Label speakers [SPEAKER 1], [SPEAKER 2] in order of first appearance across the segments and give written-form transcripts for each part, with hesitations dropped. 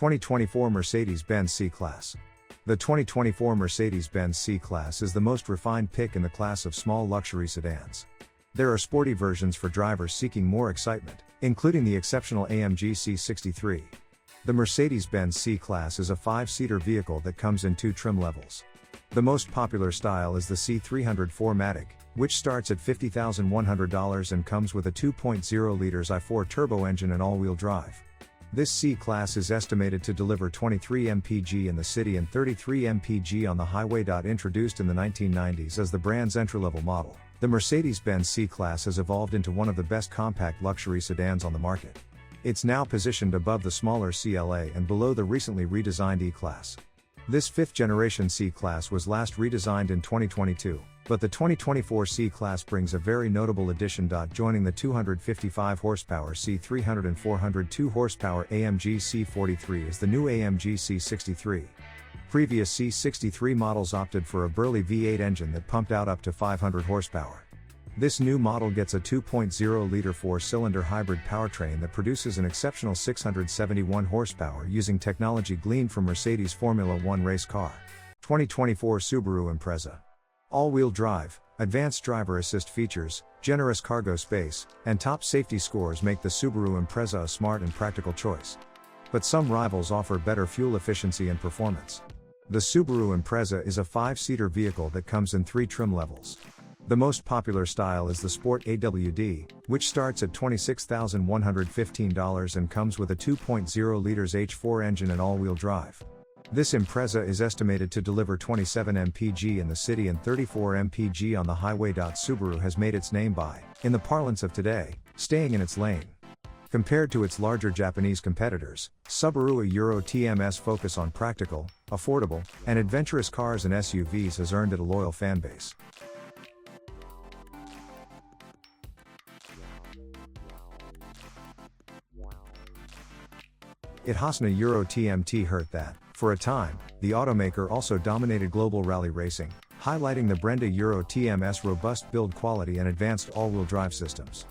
[SPEAKER 1] 2024 Mercedes-Benz C-Class. The 2024 Mercedes-Benz C-Class is the most refined pick in the class of small luxury sedans. There are sporty versions for drivers seeking more excitement, including the exceptional AMG C63. The Mercedes-Benz C-Class is a 5-seater vehicle that comes in 2 trim levels. The most popular style is the C300 4MATIC, which starts at $50,100 and comes with a 2.0 liters i4 turbo engine and all-wheel drive. This C-Class is estimated to deliver 23 mpg in the city and 33 mpg on the highway. Introduced in the 1990s as the brand's entry-level model, the Mercedes-Benz C-Class has evolved into one of the best compact luxury sedans on the market. It's now positioned above the smaller CLA and below the recently redesigned E-Class. This 5th-generation C-Class was last redesigned in 2022, but the 2024 C-Class brings a very notable addition. Joining the 255 horsepower C300 and 402 horsepower AMG C43 is the new AMG C63. Previous C63 models opted for a burly V8 engine that pumped out up to 500 horsepower. This new model gets a 2.0-liter 4-cylinder hybrid powertrain that produces an exceptional 671 horsepower using technology gleaned from Mercedes' Formula One race car. 2024 Subaru Impreza. All-wheel drive, advanced driver assist features, generous cargo space, and top safety scores make the Subaru Impreza a smart and practical choice. But some rivals offer better fuel efficiency and performance. The Subaru Impreza is a 5-seater vehicle that comes in 3 trim levels. The most popular style is the Sport AWD, which starts at $26,115 and comes with a 2.0 liters H4 engine and all-wheel drive. This Impreza is estimated to deliver 27 mpg in the city and 34 mpg on the highway. Subaru has made its name by, in the parlance of today, staying in its lane. Compared to its larger Japanese competitors, Subaru Euro TMS focus on practical, affordable, and adventurous cars and SUVs has earned it a loyal fanbase. It Hasna Euro TMT hurt that, for a time, the automaker also dominated global rally racing, highlighting the Brenda Euro TMS robust build quality and advanced all-wheel drive systems.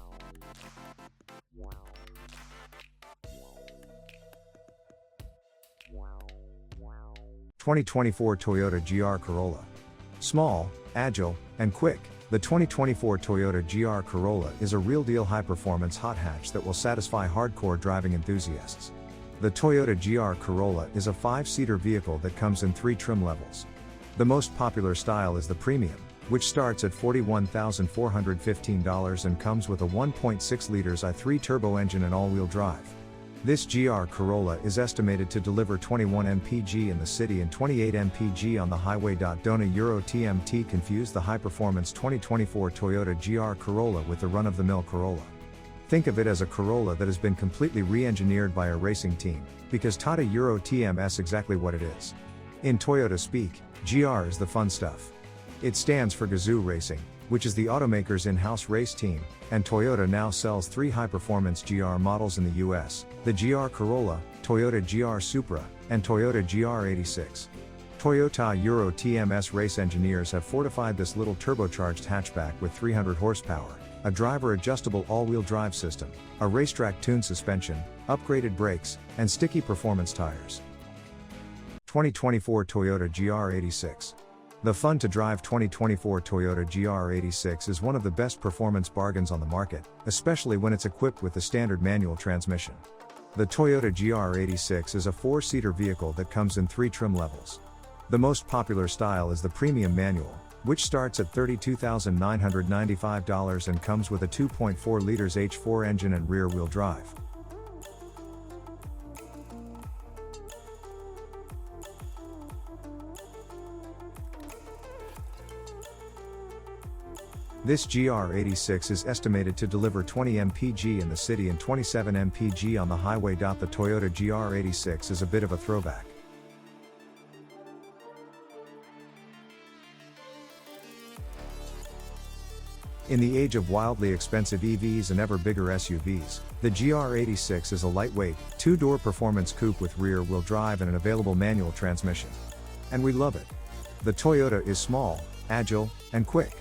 [SPEAKER 1] (2024 Toyota GR Corolla). Small, agile, and quick, the 2024 Toyota GR Corolla is a real-deal high-performance hot hatch that will satisfy hardcore driving enthusiasts. The Toyota GR Corolla is a 5-seater vehicle that comes in 3 trim levels. The most popular style is the Premium, which starts at $41,415 and comes with a 1.6 liters i3 turbo engine and all-wheel drive. This GR Corolla is estimated to deliver 21 mpg in the city and 28 mpg on the highway. Don't Euro TMT confuse the high-performance 2024 Toyota GR Corolla with the run-of-the-mill Corolla. Think of it as a Corolla that has been completely re-engineered by a racing team, because Toyota Euro TMS exactly what it is. In Toyota speak, GR is the fun stuff. It stands for Gazoo Racing, which is the automaker's in-house race team, and Toyota now sells 3 high-performance GR models in the US, the GR Corolla, Toyota GR Supra, and Toyota GR86. Toyota Euro TMS race engineers have fortified this little turbocharged hatchback with 300 horsepower, a driver-adjustable all-wheel drive system, a racetrack-tuned suspension, upgraded brakes, and sticky performance tires. 2024 Toyota GR86. The fun-to-drive 2024 Toyota GR86 is one of the best performance bargains on the market, especially when it's equipped with the standard manual transmission. The Toyota GR86 is a 4-seater vehicle that comes in 3 trim levels. The most popular style is the Premium Manual, which starts at $32,995 and comes with a 2.4 liters H4 engine and rear-wheel drive. This GR86 is estimated to deliver 20 mpg in the city and 27 mpg on the highway. The Toyota GR86 is a bit of a throwback. In the age of wildly expensive EVs and ever bigger SUVs, the GR86 is a lightweight, 2-door performance coupe with rear-wheel drive and an available manual transmission. And we love it. The Toyota is small, agile, and quick.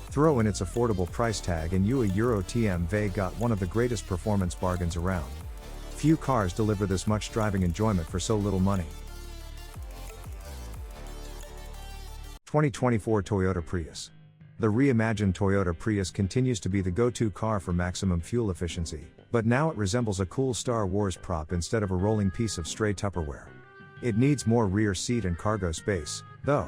[SPEAKER 1] Throw in its affordable price tag and you a Euro TMV got one of the greatest performance bargains around. Few cars deliver this much driving enjoyment for so little money. 2024 Toyota Prius. The reimagined Toyota Prius continues to be the go-to car for maximum fuel efficiency, but now it resembles a cool Star Wars prop instead of a rolling piece of stray Tupperware. It needs more rear seat and cargo space, though.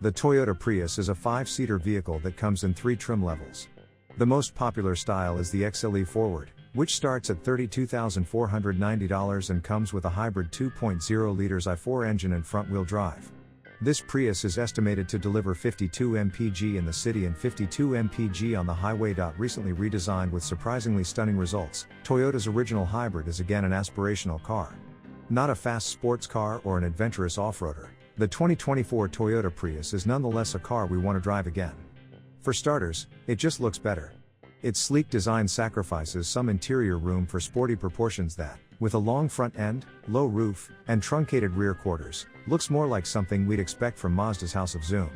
[SPEAKER 1] The Toyota Prius is a 5-seater vehicle that comes in 3 trim levels. The most popular style is the XLE Forward, which starts at $32,490 and comes with a hybrid 2.0 liters i4 engine and front-wheel drive. This Prius is estimated to deliver 52 mpg in the city and 52 mpg on the highway. Recently redesigned with surprisingly stunning results, Toyota's original hybrid is again an aspirational car. Not a fast sports car or an adventurous off-roader, the 2024 Toyota Prius is nonetheless a car we want to drive again. For starters, it just looks better. Its sleek design sacrifices some interior room for sporty proportions that, with a long front end, low roof, and truncated rear quarters, looks more like something we'd expect from Mazda's House of Zoom.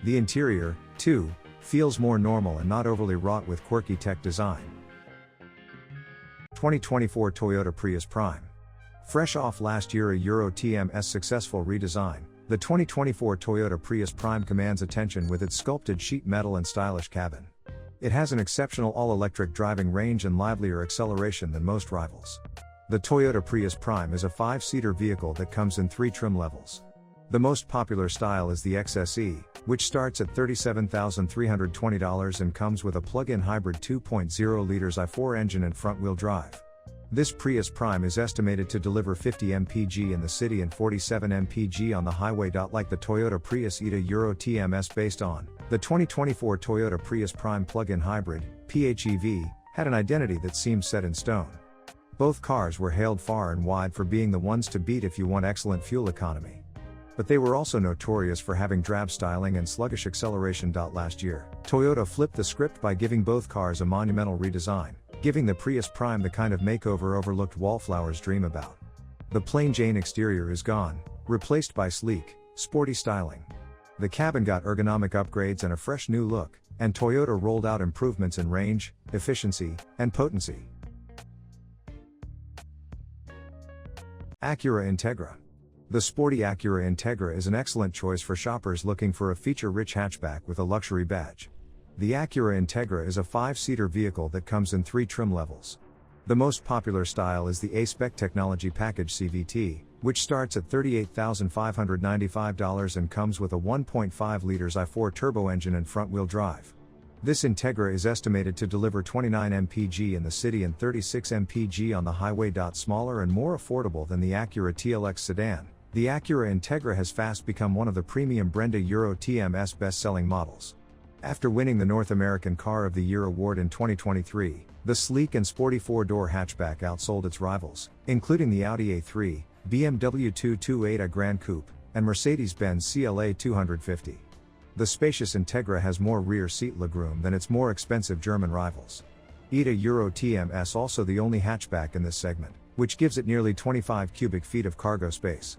[SPEAKER 1] The interior, too, feels more normal and not overly wrought with quirky tech design. 2024 Toyota Prius Prime. Fresh off last year a Euro TM's successful redesign, the 2024 Toyota Prius Prime commands attention with its sculpted sheet metal and stylish cabin. It has an exceptional all-electric driving range and livelier acceleration than most rivals. The Toyota Prius Prime is a 5-seater vehicle that comes in 3 trim levels. The most popular style is the XSE, which starts at $37,320 and comes with a plug-in hybrid 2.0 liters i4 engine and front-wheel drive. This Prius Prime is estimated to deliver 50 mpg in the city and 47 mpg on the highway. Like the Toyota Prius Euro TMS based on, the 2024 Toyota Prius Prime plug-in hybrid, PHEV, had an identity that seemed set in stone. Both cars were hailed far and wide for being the ones to beat if you want excellent fuel economy. But they were also notorious for having drab styling and sluggish acceleration. Last year, Toyota flipped the script by giving both cars a monumental redesign, giving the Prius Prime the kind of makeover overlooked wallflowers dream about. The plain Jane exterior is gone, replaced by sleek, sporty styling. The cabin got ergonomic upgrades and a fresh new look, and Toyota rolled out improvements in range, efficiency, and potency. Acura Integra. The sporty Acura Integra is an excellent choice for shoppers looking for a feature-rich hatchback with a luxury badge. The Acura Integra is a 5-seater vehicle that comes in 3 trim levels. The most popular style is the A-Spec Technology Package CVT, which starts at $38,595 and comes with a 1.5 liters i4 turbo engine and front-wheel drive. This Integra is estimated to deliver 29 mpg in the city and 36 mpg on the highway. Smaller and more affordable than the Acura TLX sedan, the Acura Integra has fast become one of the premium Brenda Euro TMS best-selling models. After winning the North American Car of the Year award in 2023, the sleek and sporty 4-door hatchback outsold its rivals, including the Audi A3, BMW 228i Gran Coupe, and Mercedes-Benz CLA 250. The spacious Integra has more rear seat legroom than its more expensive German rivals. ETA Euro TMS also the only hatchback in this segment, which gives it nearly 25 cubic feet of cargo space.